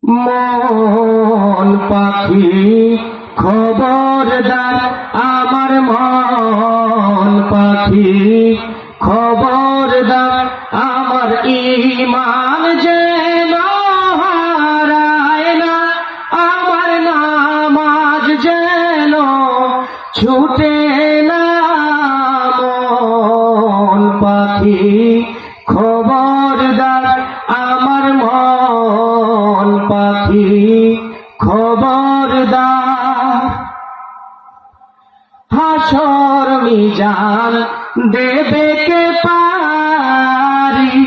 মন পাখি খবরদার, আমার মন পাখি খবরদার, আমার ঈমান যেন হারায় না, আমার নামাজ যেন ছুটে না। মন পাখি খবরদার, আমার মন পাখি খবরদার। হাসর মিজান দেবে কে পারি,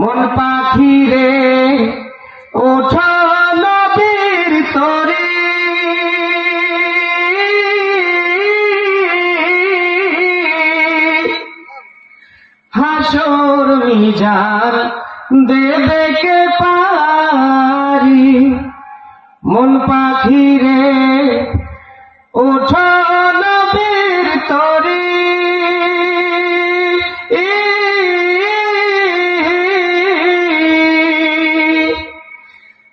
মন পাখি রে ওঠো নবীর তরি। হাসর মিজান দেবে কে পারি, মন পাখি রে ওঠো নবীর তরি।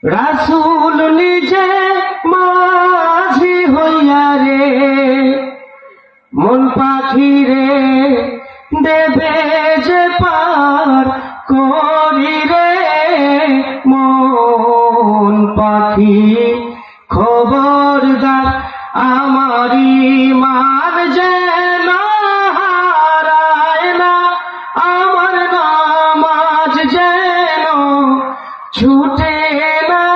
রাসূল নিজে মাঝি হইয়া রে, মন পাখি রে দেবে যে পার করি রে। মন পাখি খবরদার, আমার ঈমান যেন হারায় না, আমার নামাজ যেন ছুটে না।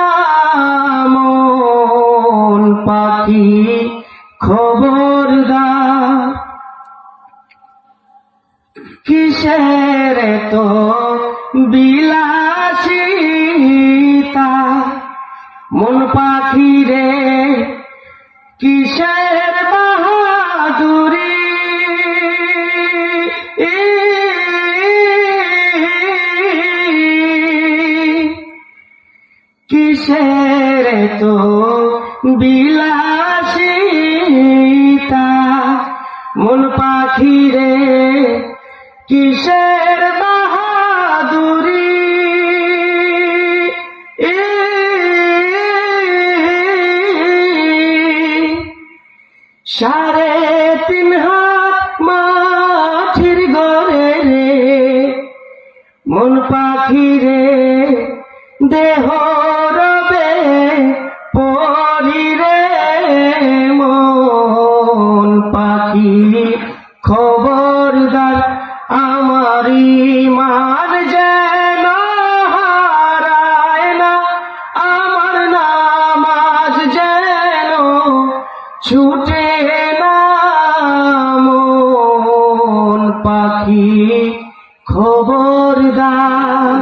মন পাখি খবরদার। কিসের তো বিলাসিতা, মন পাখি রে কিসের বাহাদুরি। কিসের তো বিলাসিতা, মন পাখি রে কিসের বাহাদুরি। সাড়ে তিন হাত মাটির ঘরে রে, মন পাখি রে দেহ রবে পরি রে। মন পাখি খবরদার, আমার ঈমান যেন হারায় না, আমার নামাজ যেন ছুটে না। মন পাখি খবরদার।